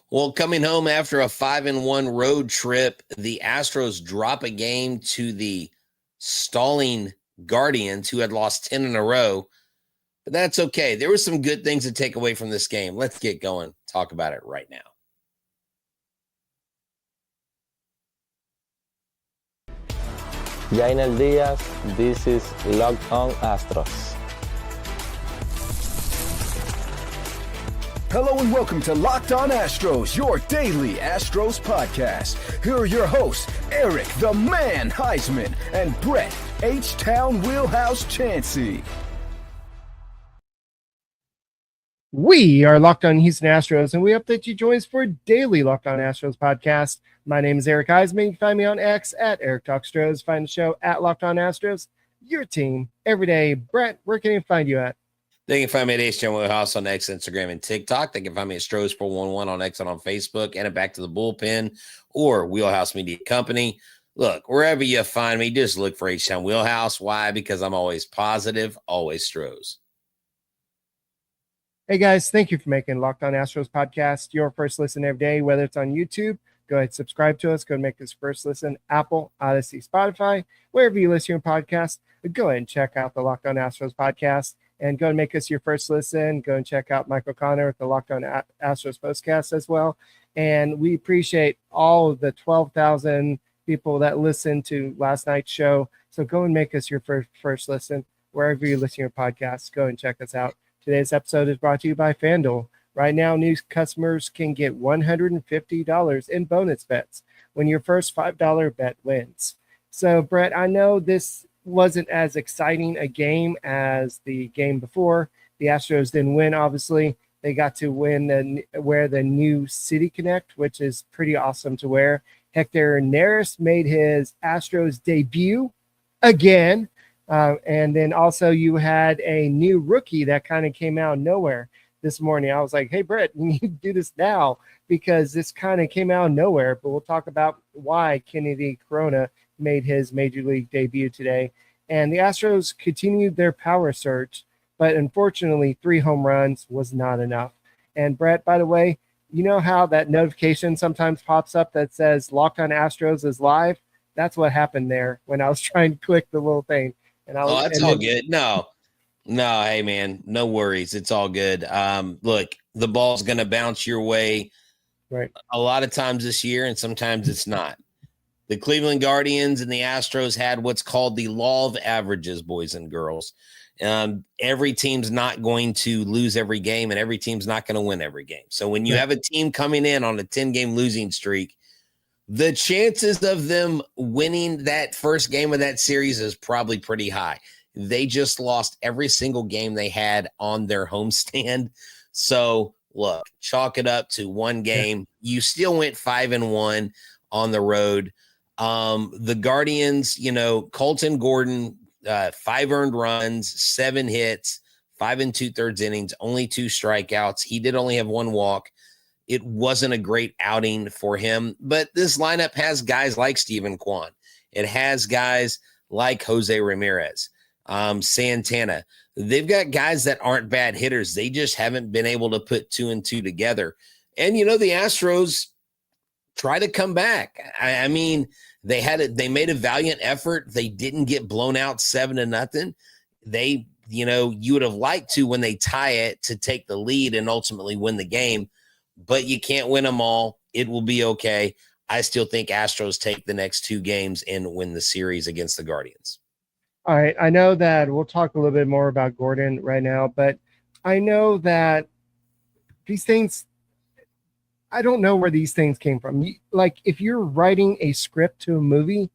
Well, coming home after a 5-1 road trip, the Astros drop a game to the stalling Guardians, who had lost 10 in a row. But that's okay. There were some good things to take away from this game. Let's get going. Talk about it right now. Jainel Diaz, this is Locked On Astros. Hello and welcome to Locked On Astros, your daily Astros podcast. Here are your hosts, Eric the Man Huysman and Brett H-Town Wheelhouse Chancey. We are Locked On Houston Astros, and we hope that you join us for a daily Locked On Astros podcast. My name is Eric Huysman. You can find me on X at Eric Talkstros. Find the show at Locked On Astros, your team every day. Brett, where can you find you at? They can find me at H-Town Wheelhouse on X, Instagram, and TikTok. They can find me at Stros411 on X and on Facebook, and at Back to the Bullpen or Wheelhouse Media Company. Look, wherever you find me, just look for H-Town Wheelhouse. Why? Because I'm always positive, always Stros. Hey guys, thank you for making Locked On Astros podcast your first listen every day, whether it's on YouTube. Go ahead and subscribe to us. Go and make this first listen. Apple, Odyssey, Spotify, wherever you listen to your podcast. Go ahead and check out the Locked On Astros podcast and go and make us your first listen. Go and check out Michael Connor with the Locked On Astros podcast as well. And we appreciate all of the 12,000 people that listened to last night's show. So go and make us your first listen wherever you listen to your podcast. Go and check us out. Today's episode is brought to you by FanDuel. Right now, new customers can get $150 in bonus bets when your first $5 bet wins. So, Brett, I know this wasn't as exciting a game as the game before. The Astros didn't win, obviously. They got to wear the new City Connect, which is pretty awesome to wear. Hector Neris made his Astros debut again. And then also you had a new rookie that kind of came out of nowhere this morning. I was like, hey, Brett, you need to do this now because this kind of came out of nowhere. But we'll talk about why Kenedy Corona made his major league debut today. And the Astros continued their power surge, but unfortunately 3 home runs was not enough. And Brett, by the way, you know how that notification sometimes pops up that says Locked On Astros is live? That's what happened there when I was trying to click the little thing. And that's all good. No, hey, man, no worries. It's all good. Look, the ball's going to bounce your way right a lot of times this year, and sometimes it's not. The Cleveland Guardians and the Astros had what's called the law of averages, boys and girls. Every team's not going to lose every game, and every team's not going to win every game. So when you have a team coming in on a 10-game losing streak, the chances of them winning that first game of that series is probably pretty high. They just lost every single game they had on their homestand. So, look, chalk it up to one game. You still went 5-1 on the road. The Guardians, Colton Gordon, 5 earned runs, 7 hits, 5 2/3 innings, only 2 strikeouts. He did only have 1 walk. It wasn't a great outing for him, but this lineup has guys like Steven Kwan. It has guys like Jose Ramirez, Santana. They've got guys that aren't bad hitters. They just haven't been able to put 2 and 2 together. And, the Astros try to come back. I mean, they made a valiant effort. They didn't get blown out 7-0. They, you would have liked to, when they tie it, to take the lead and ultimately win the game. But you can't win them all. It will be okay. I still think Astros take the next 2 games and win the series against the Guardians. All right. I know that we'll talk a little bit more about Gordon right now, but I know that these things, I don't know where these things came from. Like, if you're writing a script to a movie,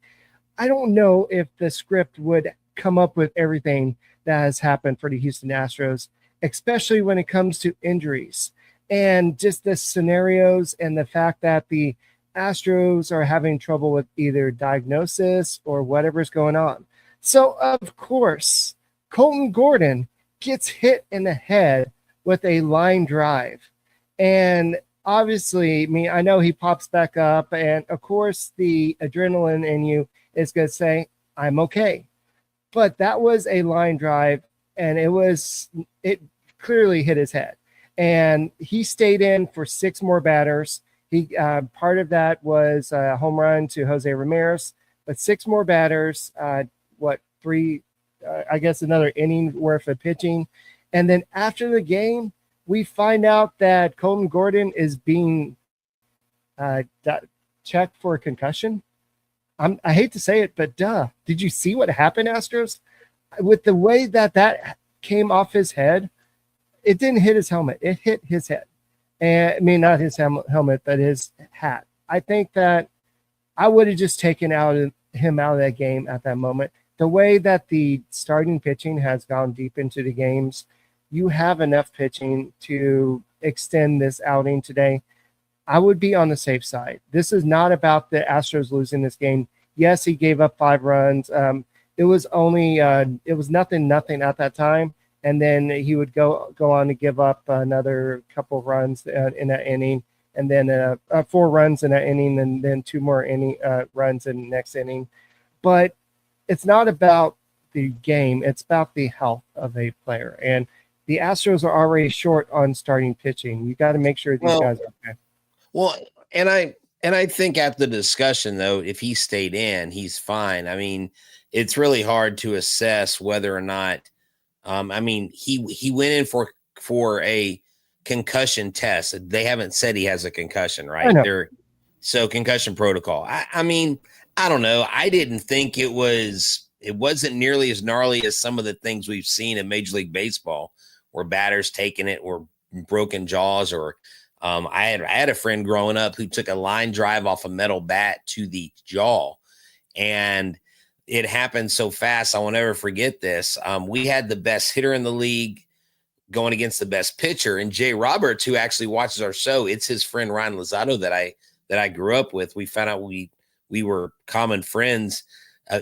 I don't know if the script would come up with everything that has happened for the Houston Astros, especially when it comes to injuries. And just the scenarios and the fact that the Astros are having trouble with either diagnosis or whatever's going on. So, of course, Colton Gordon gets hit in the head with a line drive. And obviously, I know he pops back up. And, of course, the adrenaline in you is going to say, I'm okay. But that was a line drive, and it clearly hit his head. and he stayed in for 6 more batters. He part of that was a home run to Jose Ramirez, but 6 more batters. Three? I guess another inning worth of pitching, and then after the game, we find out that Colton Gordon is being checked for a concussion. I hate to say it, but did you see what happened, Astros? With the way that came off his head, it didn't hit his helmet. It hit his head. And I mean, not his helmet, but his hat. I think that I would have just taken him out of that game at that moment. The way that the starting pitching has gone deep into the games, you have enough pitching to extend this outing today. I would be on the safe side. This is not about the Astros losing this game. Yes, he gave up 5 runs. It was only it was nothing at that time, and then he would go on to give up another couple of runs in that inning, and then 4 runs in that inning, and then 2 more runs in the next inning. But it's not about the game; it's about the health of a player, and the Astros are already short on starting pitching. You got to make sure these guys are okay. Well, and I think at the discussion, though, if he stayed in, he's fine. I mean, it's really hard to assess whether or not. I mean, he went in for a concussion test. They haven't said he has a concussion, right? So concussion protocol. I mean, I don't know. I didn't think it wasn't nearly as gnarly as some of the things we've seen in Major League Baseball, where batters taking it or broken jaws or. I had a friend growing up who took a line drive off a metal bat to the jaw, and it happened so fast. I will never forget this. We had the best hitter in the league going against the best pitcher, and Jay Roberts, who actually watches our show, it's his friend Ryan Lozado that I grew up with. We found out we were common friends,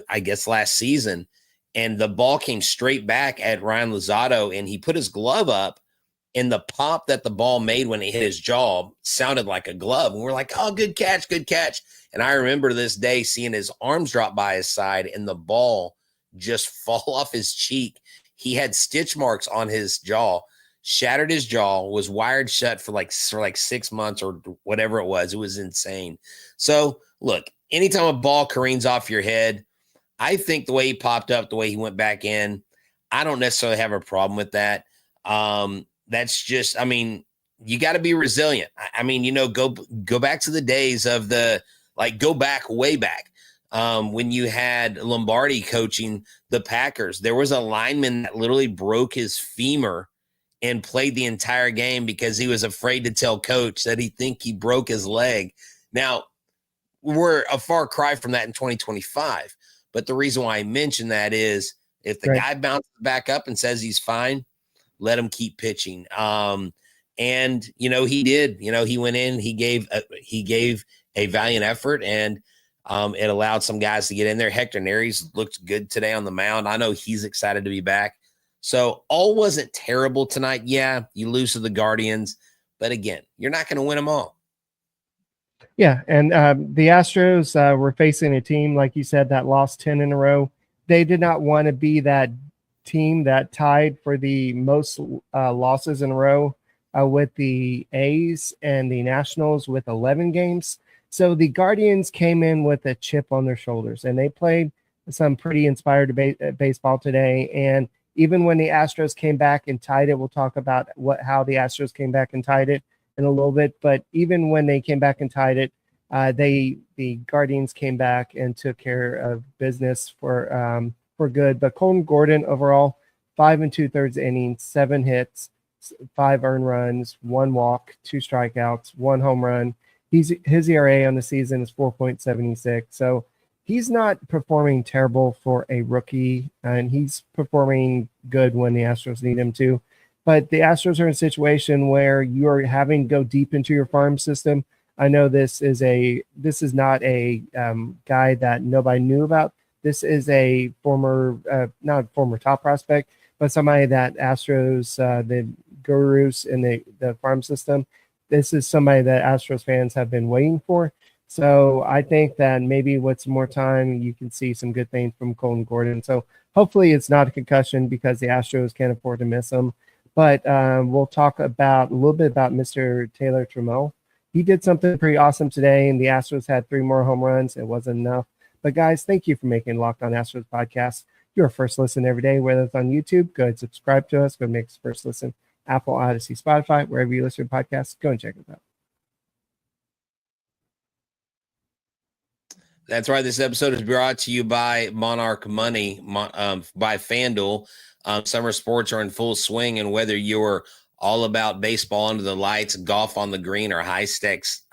I guess last season, and the ball came straight back at Ryan Lozado, and he put his glove up. And the pop that the ball made when it hit his jaw sounded like a glove. And we're like, oh, good catch, good catch. And I remember this day seeing his arms drop by his side and the ball just fall off his cheek. He had stitch marks on his jaw, shattered his jaw, was wired shut for like 6 months or whatever it was. It was insane. So, look, anytime a ball careens off your head, I think the way he popped up, the way he went back in, I don't necessarily have a problem with that. That's just, I mean, you got to be resilient. I mean, go back to the days of go back, way back. When you had Lombardi coaching the Packers, there was a lineman that literally broke his femur and played the entire game because he was afraid to tell coach that he broke his leg. Now, we're a far cry from that in 2025. But the reason why I mention that is if the guy bounces back up and says he's fine, let him keep pitching. And he did. He went in, he gave a valiant effort, and it allowed some guys to get in there. Hector Neris looked good today on the mound. I know he's excited to be back. So all wasn't terrible tonight. Yeah, you lose to the Guardians, but again, you're not going to win them all. Yeah, and the Astros were facing a team, like you said, that lost 10 in a row. They did not want to be that team that tied for the most losses in a row with the A's and the Nationals with 11 games. So the Guardians came in with a chip on their shoulders, and they played some pretty inspired baseball today. And even when the Astros came back and tied it, we'll talk about how the Astros came back and tied it in a little bit. But even when they came back and tied it, the Guardians came back and took care of business for good. But Colton Gordon overall, 5 2/3 innings, 7 hits, 5 earned runs, 1 walk, 2 strikeouts, 1 home run. His ERA on the season is 4.76. So he's not performing terrible for a rookie, and he's performing good when the Astros need him to. But the Astros are in a situation where you are having to go deep into your farm system. I know this is not a guy that nobody knew about. This is a not a former top prospect, but somebody that Astros, the gurus in the farm system, this is somebody that Astros fans have been waiting for. So I think that maybe with some more time, you can see some good things from Colton Gordon. So hopefully it's not a concussion because the Astros can't afford to miss him. But we'll talk about a little bit about Mr. Taylor Trammell. He did something pretty awesome today, and the Astros had 3 more home runs. It wasn't enough. But guys, thank you for making Locked On Astros podcast your first listen every day, whether it's on YouTube. Go ahead and subscribe to us. Go make us first listen. Apple, Odyssey, Spotify, wherever you listen to podcasts, go and check us out. That's right. This episode is brought to you by Monarch Money, by FanDuel. Summer sports are in full swing, and whether you're all about baseball under the lights, golf on the green, or high stakes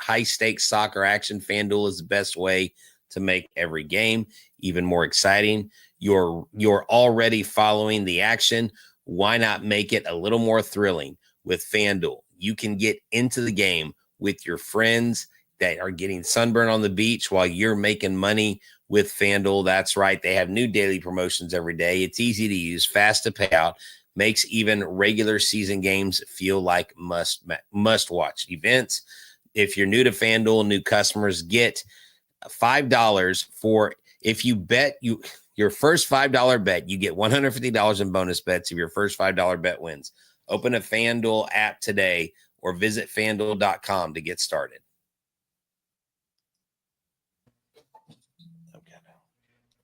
soccer action, FanDuel is the best way to make every game even more exciting. You're already following the action. Why not make it a little more thrilling with FanDuel? You can get into the game with your friends that are getting sunburn on the beach while you're making money with FanDuel. That's right. They have new daily promotions every day. It's easy to use, fast to pay out, makes even regular season games feel like must-watch events. If you're new to FanDuel, new customers get $5 for if you bet your first $5 bet, you get $150 in bonus bets if your first $5 bet wins. Open a FanDuel app today or visit FanDuel.com to get started.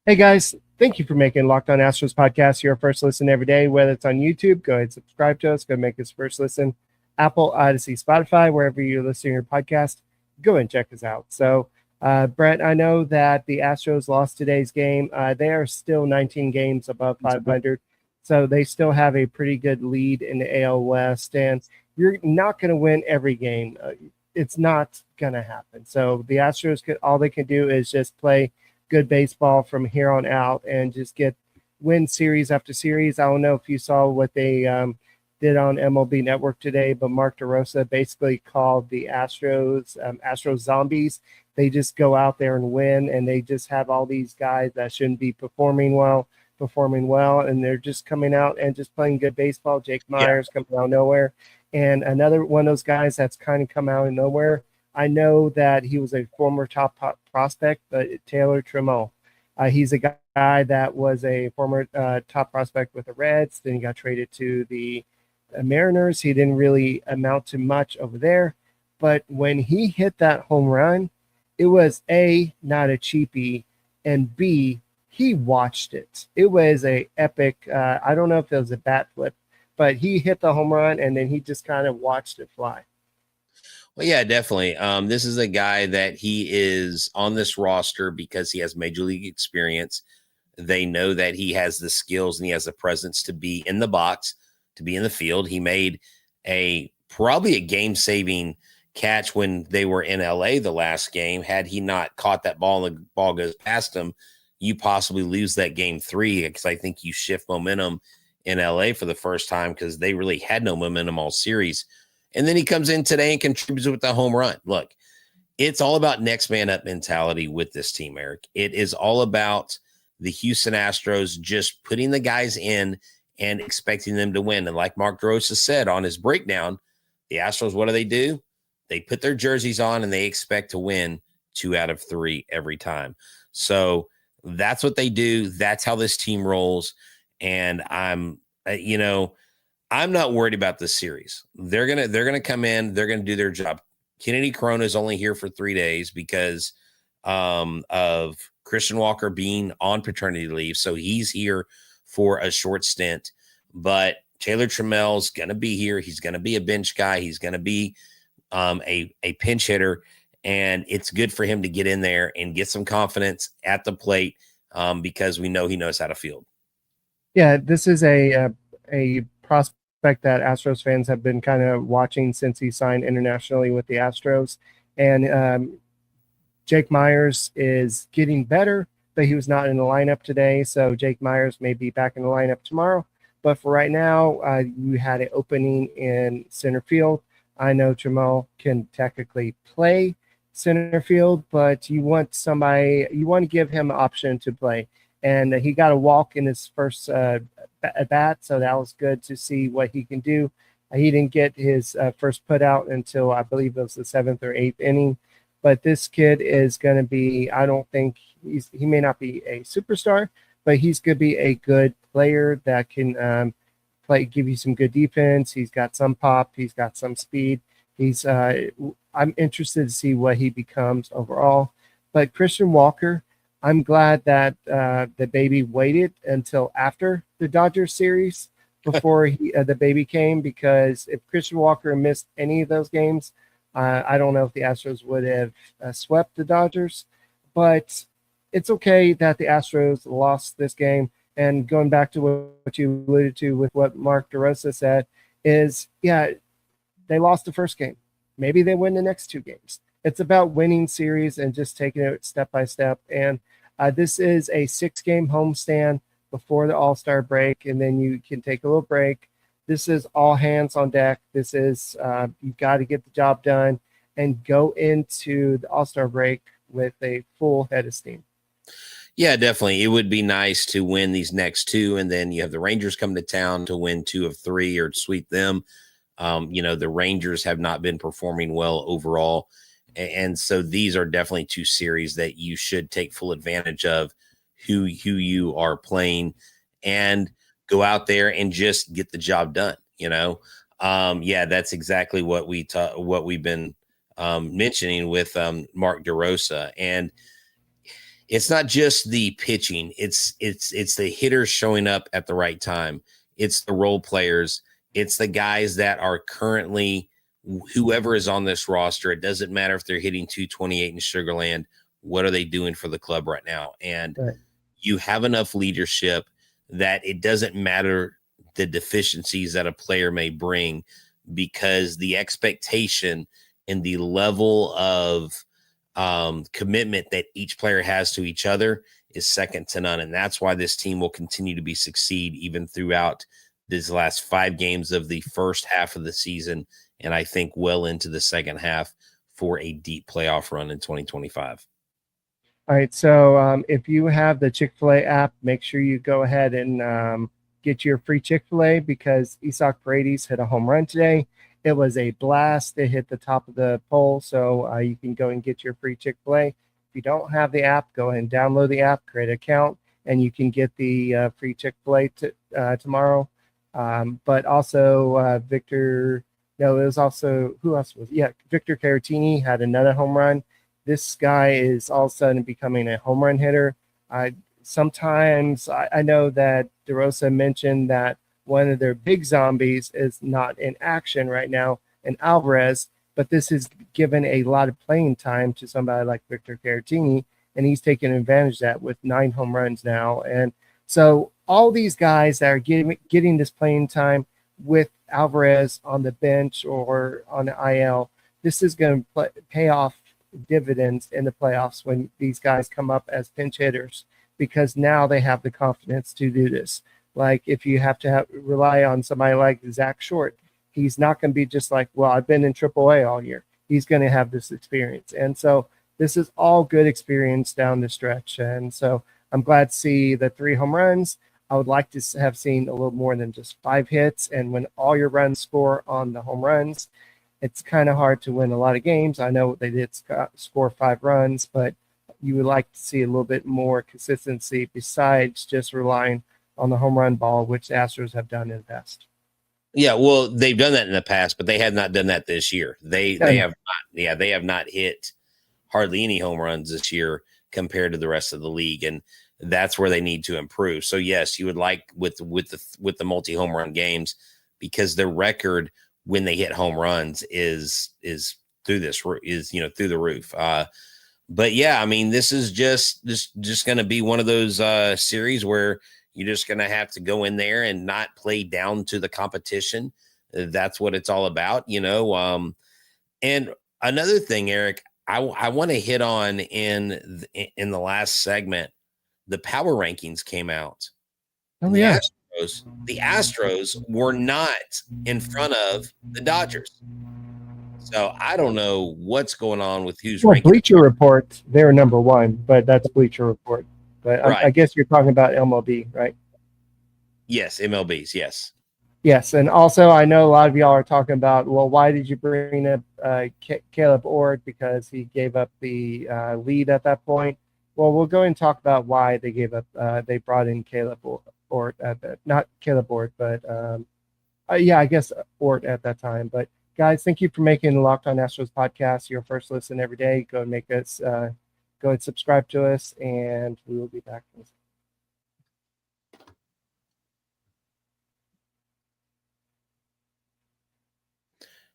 Hey guys, thank you for making Locked On Astros podcast your first listen every day, whether it's on YouTube. Go ahead and subscribe to us. Go make us first listen. Apple, Odyssey, Spotify, wherever you're listening to your podcast, go and check us out. So, Brett, I know that the Astros lost today's game. They are still 19 games above 500, so they still have a pretty good lead in the AL West, and you're not going to win every game. It's not going to happen. So the Astros, all they can do is just play good baseball from here on out and just win series after series. I don't know if you saw what they did on MLB Network today, but Mark DeRosa basically called the Astros Astros zombies. They just go out there and win, and they just have all these guys that shouldn't be performing well, and they're just coming out and just playing good baseball. Jake Myers coming out of nowhere, and another one of those guys that's kind of come out of nowhere. I know that he was a former top prospect, but Taylor Trammell. He's a guy that was a former top prospect with the Reds. Then he got traded to the Mariners. He didn't really amount to much over there. But when he hit that home run, it was A, not a cheapie, and B, he watched it. It was a epic, I don't know if it was a bat flip, but he hit the home run, and then he just kind of watched it fly. Well, yeah, definitely. This is a guy that he is on this roster because he has major league experience. They know that he has the skills and he has the presence to be in the box, to be in the field. He made probably a game-saving catch when they were in LA the last game. Had he not caught that ball and the ball goes past him, you possibly lose that game 3 because I think you shift momentum in LA for the first time because they really had no momentum all series. And then he comes in today and contributes with the home run. Look, it's all about next man up mentality with this team, Eric. It is all about the Houston Astros just putting the guys in and expecting them to win. And like Mark DeRosa said on his breakdown, the Astros, what do? They put their jerseys on and they expect to win 2 out of 3 every time. So that's what they do. That's how this team rolls. And I'm not worried about this series. They're gonna come in. They're gonna do their job. Kenedy Corona is only here for 3 days because of Christian Walker being on paternity leave, so he's here for a short stint. But Taylor Trammell's gonna be here. He's gonna be a bench guy. He's gonna be a pinch hitter, and it's good for him to get in there and get some confidence at the plate because we know he knows how to field. Yeah, this is a prospect that Astros fans have been kind of watching since he signed internationally with the Astros. And Jake Myers is getting better, but he was not in the lineup today. So Jake Myers may be back in the lineup tomorrow. But for right now, you had an opening in center field. I know Trammell can technically play center field, but you want to give him an option to play. And he got a walk in his first at bat, so that was good to see what he can do. He didn't get his first put out until I believe it was the 7th or 8th inning. But this kid is going to be, I don't think he may not be a superstar, but he's going to be a good player that can give you some good defense. He's got some pop. He's got some speed. I'm interested to see what he becomes overall. But Christian Walker, I'm glad that the baby waited until after the Dodgers series before the baby came, because if Christian Walker missed any of those games, I don't know if the Astros would have swept the Dodgers. But it's okay that the Astros lost this game. And going back to what you alluded to with what Mark DeRosa said is, yeah, they lost the first game. Maybe they win the next two games. It's about winning series and just taking it step by step. And this is a 6-game homestand before the All-Star break, and then you can take a little break. This is all hands on deck. This is you've got to get the job done and go into the All-Star break with a full head of steam. Yeah, definitely. It would be nice to win these next two, and then you have the Rangers come to town to win 2 of 3 or sweep them. The Rangers have not been performing well overall. And so these are definitely 2 series that you should take full advantage of who you are playing and go out there and just get the job done. That's exactly what we've been mentioning with Mark DeRosa. And it's not just the pitching. It's the hitters showing up at the right time. It's the role players. It's the guys that are currently whoever is on this roster. It doesn't matter if they're hitting 228 in Sugarland. What are they doing for the club right now? And you have enough leadership that it doesn't matter the deficiencies that a player may bring, because the expectation and the level of commitment that each player has to each other is second to none. And that's why this team will continue to succeed even throughout these last 5 games of the first half of the season. And I think well into the second half for a deep playoff run in 2025. All right. So if you have the Chick-fil-A app, make sure you go ahead and get your free Chick-fil-A, because Isaac Paredes hit a home run today. It was a blast. It hit the top of the pole. So you can go and get your free Chick-fil-A. If you don't have the app, go ahead and download the app, create an account, and you can get the free Chick-fil-A tomorrow. But also Victor Caratini had another home run. This guy is all of a sudden becoming a home run hitter. Sometimes I know that DeRosa mentioned that one of their big zombies is not in action right now, in Alvarez, but this has given a lot of playing time to somebody like Victor Caratini, and he's taking advantage of that with 9 home runs now. And so all these guys that are getting this playing time with Alvarez on the bench or on the IL, this is going to pay off dividends in the playoffs when these guys come up as pinch hitters, because now they have the confidence to do this. Like if you have to rely on somebody like Zach Short, he's not going to be just like, well, I've been in AAA all year. He's going to have this experience. And so this is all good experience down the stretch. And so I'm glad to see the 3 home runs. I would like to have seen a little more than just 5 hits. And when all your runs score on the home runs, it's kind of hard to win a lot of games. I know they did score 5 runs, but you would like to see a little bit more consistency besides just relying on the home run ball, which the Astros have done in the past. Yeah, well, they've done that in the past, but they have not done that this year. They have not. They have not hit hardly any home runs this year compared to the rest of the league, and that's where they need to improve. So yes, you would like with the multi-home run games, because their record when they hit home runs is through the roof. But yeah, I mean, this is just going to be one of those series where you're just going to have to go in there and not play down to the competition. That's what it's all about, And another thing, Eric, I want to hit on in the last segment, the power rankings came out. Oh, yeah. The Astros were not in front of the Dodgers. So I don't know what's going on with who's ranking. Bleacher Report, they're number 1, but that's Bleacher Report. But right. I guess you're talking about MLB, right? Yes, MLBs, yes. Yes, and also I know a lot of y'all are talking about, well, why did you bring up Caleb Ord? Because he gave up the lead at that point. Well, we'll go and talk about why they gave up. They brought in Caleb Ord, not Caleb Ord, but Yeah, I guess Ort at that time. But guys, thank you for making the Locked On Astros podcast your first listen every day. Go and make us, go and subscribe to us, and we will be back.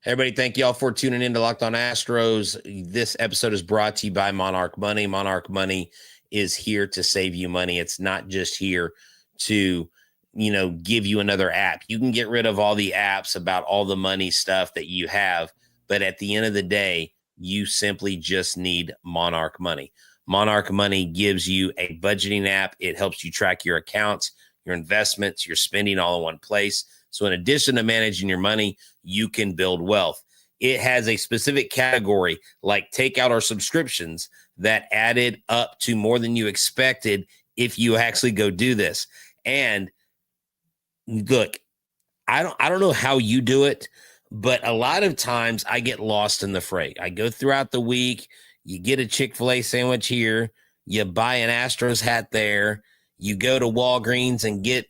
Hey, everybody, thank you all for tuning in to Locked On Astros. This episode is brought to you by Monarch Money. Monarch Money is here to save you money. It's not just here to, give you another app. You can get rid of all the apps about all the money stuff that you have, but at the end of the day, you simply just need Monarch Money. Monarch Money gives you a budgeting app. It helps you track your accounts, your investments, your spending all in one place. So in addition to managing your money, you can build wealth. It has a specific category like takeout or subscriptions that added up to more than you expected if you actually go do this. And look, I don't know how you do it, but a lot of times I get lost in the fray. I go throughout the week, you get a Chick-fil-A sandwich here, you buy an Astros hat there, you go to Walgreens and get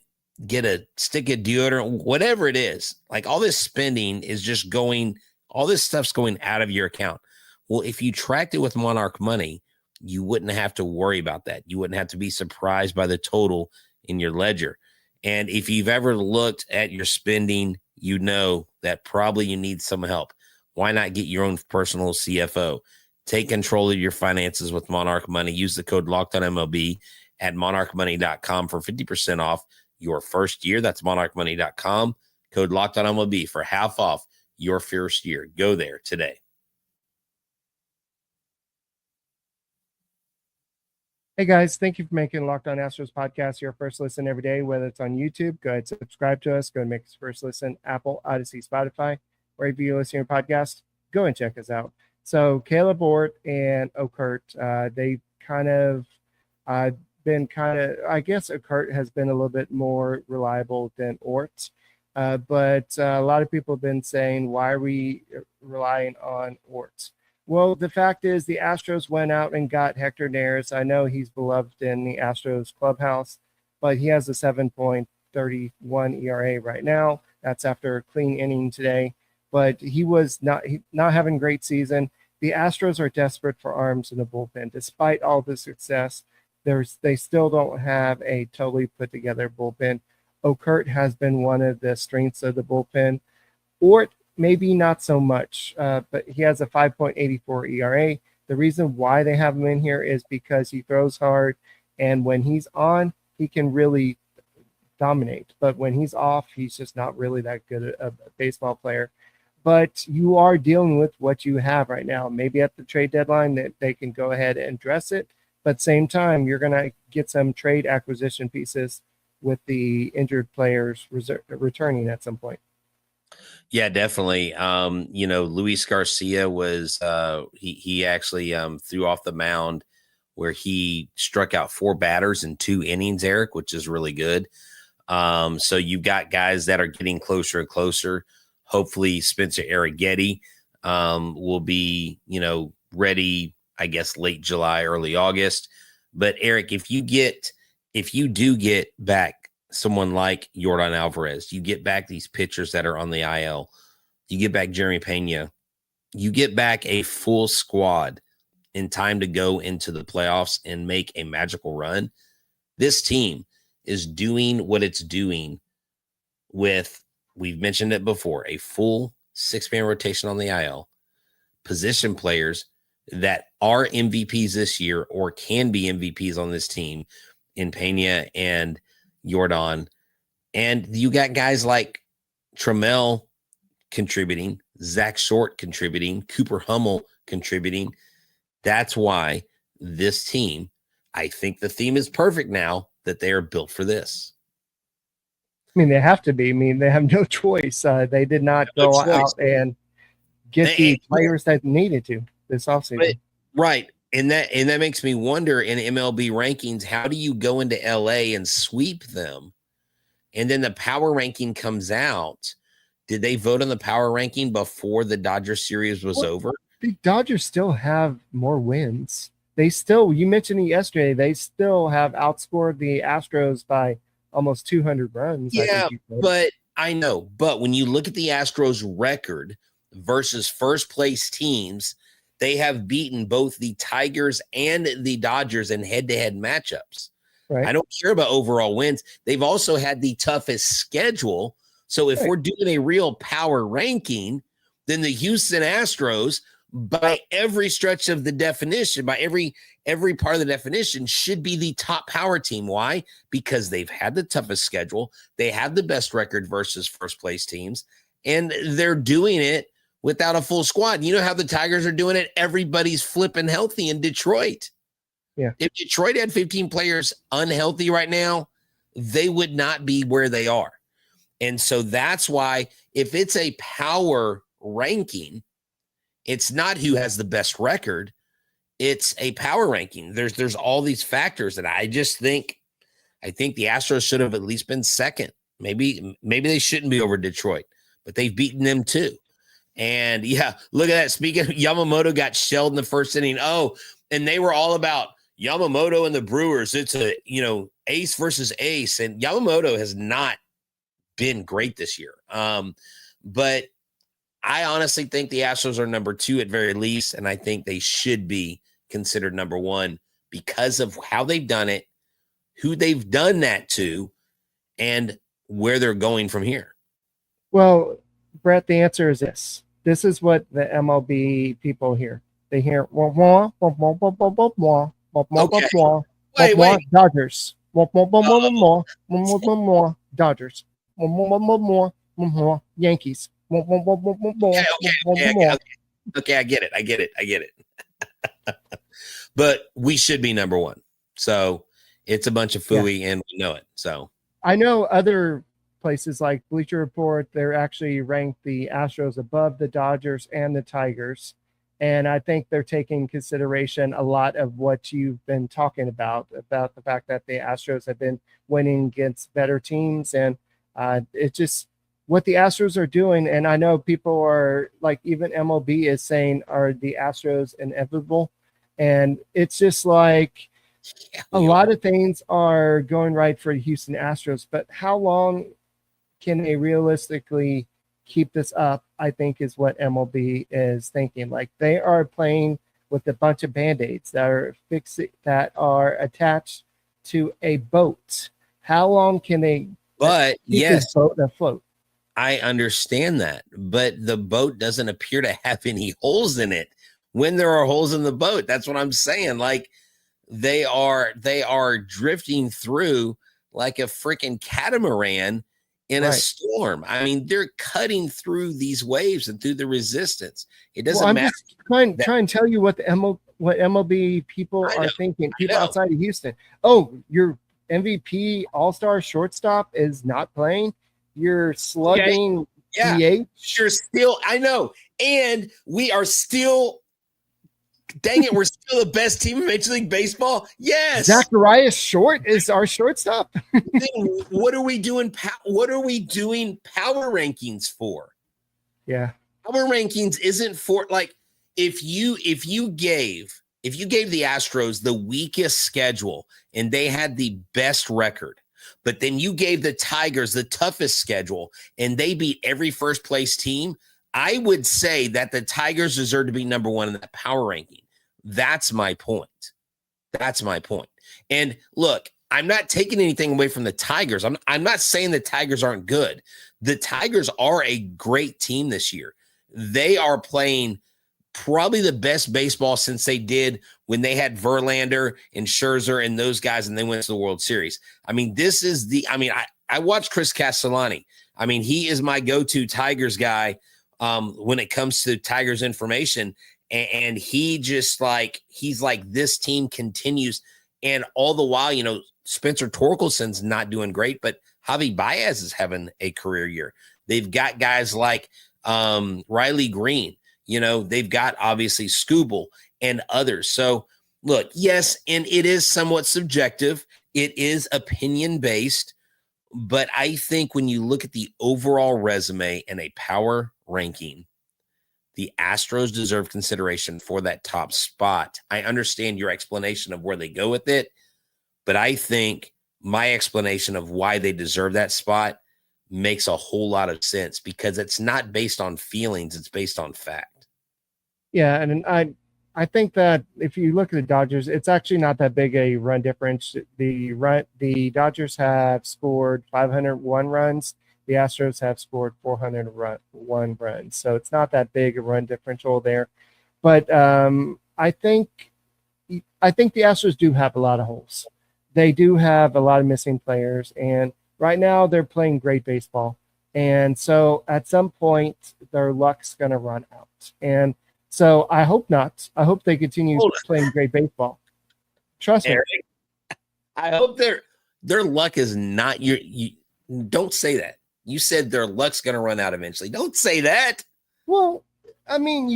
a stick of deodorant, whatever it is. Like all this spending is just all this stuff's going out of your account. Well, if you tracked it with Monarch Money, you wouldn't have to worry about that. You wouldn't have to be surprised by the total in your ledger. And if you've ever looked at your spending, you know that probably you need some help. Why not get your own personal CFO? Take control of your finances with Monarch Money. Use the code LOCKEDONMLB at monarchmoney.com for 50% off your first year. That's monarchmoney.com. Code LOCKEDONMLB for half off your first year. Go there today. Hey guys, thank you for making Locked On Astros podcast your first listen every day, whether it's on YouTube. Go ahead, subscribe to us. Go and make us first listen. Apple, Odyssey, Spotify, wherever you listen to your podcast, go and check us out. So Caleb Ort and Okert, they kind of been I guess Okert has been a little bit more reliable than Ort. But a lot of people have been saying, why are we relying on Ort? Well, the fact is the Astros went out and got Hector Neris. I know he's beloved in the Astros clubhouse, but he has a 7.31 ERA right now. That's after a clean inning today. But he was not having a great season. The Astros are desperate for arms in the bullpen. Despite all the success, they still don't have a totally put together bullpen. Okert has been one of the strengths of the bullpen. Ort, maybe not so much, but he has a 5.84 ERA. The reason why they have him in here is because he throws hard, and when he's on, he can really dominate. But when he's off, he's just not really that good a baseball player. But you are dealing with what you have right now. Maybe at the trade deadline that they can go ahead and address it, but same time, you're going to get some trade acquisition pieces with the injured players returning at some point. Yeah, definitely. Luis Garcia was he actually threw off the mound where he struck out 4 batters in 2 innings, Eric, which is really good. So you've got guys that are getting closer and closer. Hopefully Spencer Arrighetti will be, ready, I guess, late July, early August. But Eric, if you do get back someone like Yordan Alvarez, you get back these pitchers that are on the IL, you get back Jeremy Pena, you get back a full squad in time to go into the playoffs and make a magical run. This team is doing what it's doing with, we've mentioned it before, a full 6-man rotation on the IL, position players that are MVPs this year or can be MVPs on this team in Pena and Yordan. And you got guys like Trammell contributing, Zach Short contributing, Cooper Hummel contributing. That's why this team, I think the theme is perfect now that they are built for this. I mean, they have to be. I mean, they have no choice. They did not go out and get the players that needed to this offseason. Right. And that makes me wonder, in MLB rankings, how do you go into LA and sweep them? And then the power ranking comes out. Did they vote on the power ranking before the Dodgers series was over? The Dodgers still have more wins. You mentioned it yesterday, they still have outscored the Astros by almost 200 runs. Yeah, but I know, but when you look at the Astros record versus first place teams, they have beaten both the Tigers and the Dodgers in head-to-head matchups. Right. I don't care about overall wins. They've also had the toughest schedule. So if we're doing a real power ranking, then the Houston Astros, by every stretch of the definition, by every part of the definition, should be the top power team. Why? Because they've had the toughest schedule. They have the best record versus first place teams, and they're doing it without a full squad. You know how the Tigers are doing it? Everybody's flipping healthy in Detroit. Yeah. If Detroit had 15 players unhealthy right now, they would not be where they are. And so that's why if it's a power ranking, it's not who has the best record. It's a power ranking. There's all these factors that I think the Astros should have at least been second. Maybe they shouldn't be over Detroit, but they've beaten them too. And yeah, look at that. Speaking of, Yamamoto got shelled in the first inning. Oh, and they were all about Yamamoto and the Brewers. It's a, ace versus ace. And Yamamoto has not been great this year. But I honestly think the Astros are number 2 at very least. And I think they should be considered number 1 because of how they've done it, who they've done that to, and where they're going from here. Well, Brett, the answer is this. This is what the MLB people hear. They hear wah, wah, wah, wah, wah, wah, wah, wah, wah, wah, Okay. wah, Wait. wah, Dodgers. Wah, wah, wah, wah, wah, wah, wah, wah, Dodgers. Wah, wah, wah, wah, wah, wah, Yankees. Wah, wah, wah, wah, wah, wah, wah. Okay, I get it. But we should be number 1. So it's a bunch of phooey, and we know it. So I know other places like Bleacher Report, they're actually ranked the Astros above the Dodgers and the Tigers. And I think they're taking consideration a lot of what you've been talking about the fact that the Astros have been winning against better teams. And it's just what the Astros are doing. And I know people are like, even MLB is saying, are the Astros inevitable? And it's just like a lot of things are going right for the Houston Astros, but how long can they realistically keep this up, I think is what MLB is thinking. Like they are playing with a bunch of Band-Aids that are attached to a boat. How long can they keep this boat afloat? I understand that, but the boat doesn't appear to have any holes in it when there are holes in the boat. That's what I'm saying. Like they are drifting through like a freaking catamaran in a storm. I mean, they're cutting through these waves and through the resistance. It doesn't matter. I'm just trying to tell you what MLB people are thinking. People outside of Houston. Oh, your MVP All-Star shortstop is not playing. You're slugging DH. You're still, I know. And we are still, dang it, we're still the best team in Major League Baseball. Yes. Zacharias Short is our shortstop. Then what are we doing? What are we doing power rankings for? Yeah. Power rankings isn't for, like, if you gave the Astros the weakest schedule and they had the best record, but then you gave the Tigers the toughest schedule and they beat every first place team, I would say that the Tigers deserve to be number 1 in that power ranking. That's my point. And look, I'm not taking anything away from the Tigers. I'm not saying the Tigers aren't good. The Tigers are a great team this year. They are playing probably the best baseball since they did when they had Verlander and Scherzer and those guys and they went to the World Series. I mean, I watched Chris Castellani. I mean, he is my go-to Tigers guy when it comes to Tigers information. And he just he's like, this team continues. And all the while, Spencer Torkelson's not doing great, but Javi Baez is having a career year. They've got guys like Riley Green. They've got obviously Skubal and others. So look, yes, and it is somewhat subjective. It is opinion-based, but I think when you look at the overall resume and a power ranking, the Astros deserve consideration for that top spot. I understand your explanation of where they go with it, but I think my explanation of why they deserve that spot makes a whole lot of sense because it's not based on feelings, it's based on fact. Yeah, and I think that if you look at the Dodgers, it's actually not that big a run difference. The Dodgers have scored 501 runs. The Astros have scored 401 runs. So it's not that big a run differential there. But I think the Astros do have a lot of holes. They do have a lot of missing players, and right now they're playing great baseball. And so at some point their luck's going to run out. And so I hope not. I hope they continue playing great baseball. Trust me. I hope their luck is not you don't say that. You said their luck's going to run out eventually. Don't say that. Well, I mean,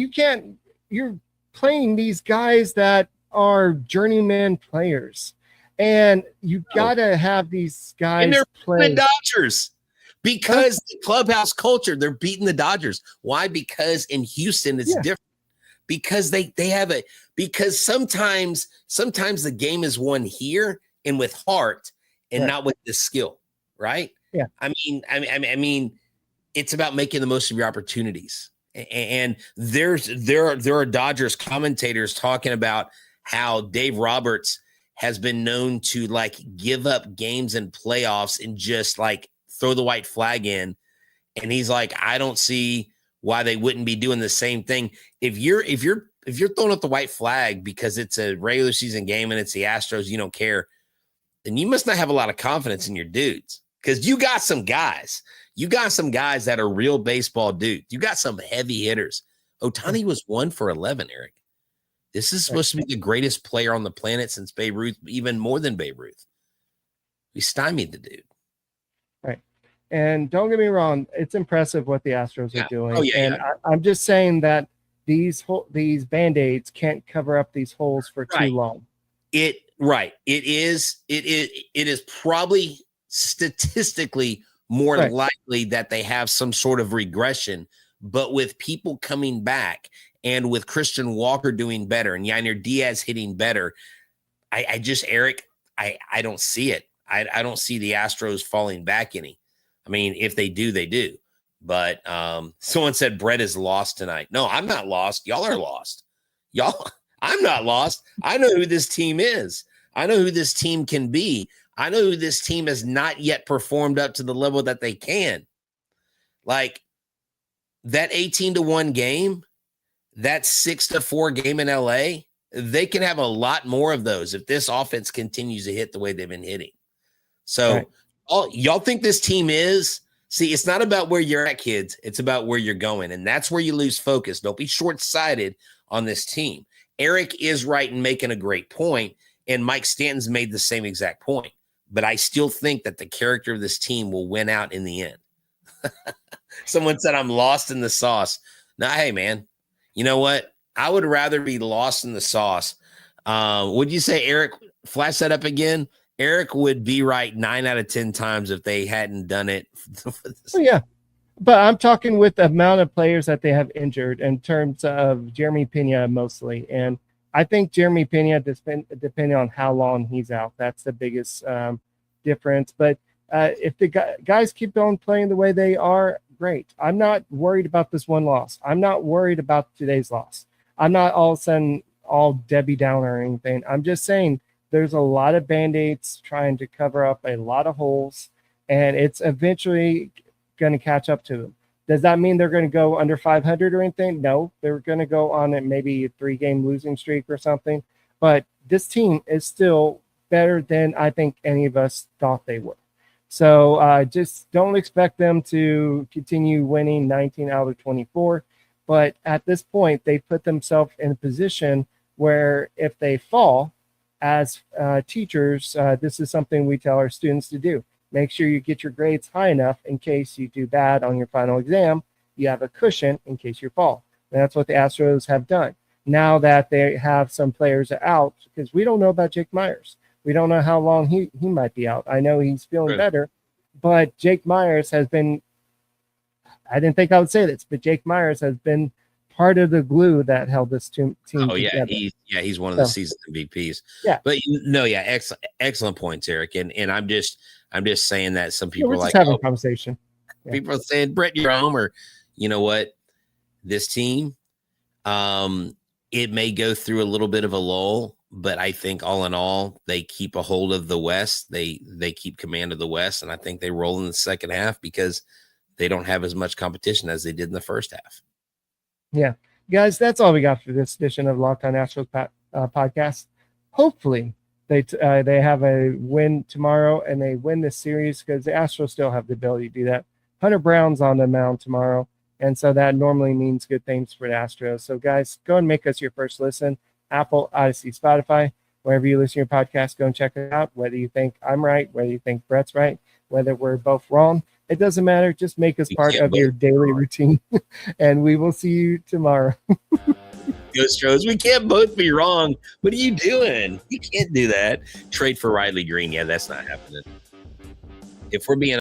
you're playing these guys that are journeyman players. And you got to have these guys and they're playing the Dodgers because the clubhouse culture, they're beating the Dodgers. Why? Because in Houston it's different. Because they have because sometimes the game is won here and with heart and not with the skill, right? Yeah. I mean, it's about making the most of your opportunities. And there are Dodgers commentators talking about how Dave Roberts has been known to like give up games and playoffs and just like throw the white flag in. And he's like, I don't see why they wouldn't be doing the same thing. If you're throwing up the white flag because it's a regular season game and it's the Astros, you don't care, then you must not have a lot of confidence in your dudes. Because you got some guys. You got some guys that are real baseball dudes. You got some heavy hitters. Ohtani was 1 for 11, Eric. This is supposed to be the greatest player on the planet since Babe Ruth, even more than Babe Ruth. We stymied the dude. Right. And don't get me wrong, it's impressive what the Astros are doing. Oh, yeah, I'm just saying that these Band-Aids can't cover up these holes for too long. It is probably statistically more likely that they have some sort of regression, but with people coming back and with Christian Walker doing better and Yainer Diaz hitting better, I don't see it. I don't see the Astros falling back any. I mean, if they do, they do. But someone said Brett is lost tonight. No, I'm not lost. Y'all are lost. I'm not lost. I know who this team is. I know who this team can be. I know who this team has not yet performed up to the level that they can. Like that 18-1 game, that 6-4 game in LA, they can have a lot more of those if this offense continues to hit the way they've been hitting. So y'all think this team is? See, it's not about where you're at, kids. It's about where you're going. And that's where you lose focus. Don't be short-sighted on this team. Eric is right in making a great point, and Mike Stanton's made the same exact point. But I still think that the character of this team will win out in the end. Someone said I'm lost in the sauce. Now, hey, man, you know what? I would rather be lost in the sauce. Would you say, Eric, flash that up again? Eric would be right 9 out of 10 times if they hadn't done it. Oh, yeah. But I'm talking with the amount of players that they have injured in terms of Jeremy Pena mostly. And I think Jeremy Pena, depending on how long he's out, that's the biggest difference. But if the guys keep on playing the way they are, great. I'm not worried about this one loss. I'm not worried about today's loss. I'm not all of a sudden all Debbie Downer or anything. I'm just saying there's a lot of Band-Aids trying to cover up a lot of holes, and it's eventually going to catch up to them. Does that mean they're going to go under 500 or anything? No, they're going to go on maybe a 3-game losing streak or something. But this team is still better than I think any of us thought they were. So just don't expect them to continue winning 19 out of 24. But at this point, they put themselves in a position where if they fall, as teachers, this is something we tell our students to do. Make sure you get your grades high enough in case you do bad on your final exam. You have a cushion in case you fall. And that's what the Astros have done. Now that they have some players out, because we don't know about Jake Myers. We don't know how long he might be out. I know he's feeling better, but Jake Myers has been, I didn't think I would say this, but Jake Myers has been part of the glue that held this team together. He's one of the season MVPs. Yeah. But excellent points, Eric. And I'm just saying that some people we're are like having a conversation. Yeah. People are saying, Brett, you're a homer. You know what? This team, it may go through a little bit of a lull, but I think all in all, they keep a hold of the West. They keep command of the West, and I think they roll in the second half because they don't have as much competition as they did in the first half. Yeah. Guys, that's all we got for this edition of Locked On Astros podcast. Hopefully, they have a win tomorrow and they win this series because the Astros still have the ability to do that. Hunter Brown's on the mound tomorrow, and so that normally means good things for the Astros. So, guys, go and make us your first listen. Apple, Odyssey, Spotify, wherever you listen to your podcast, go and check it out. Whether you think I'm right, whether you think Brett's right, whether we're both wrong, it doesn't matter. Just make us part of your daily routine, and we will see you tomorrow. Go Astros. We can't both be wrong. What are you doing? You can't do that. Trade for Riley Green. Yeah, that's not happening. If we're being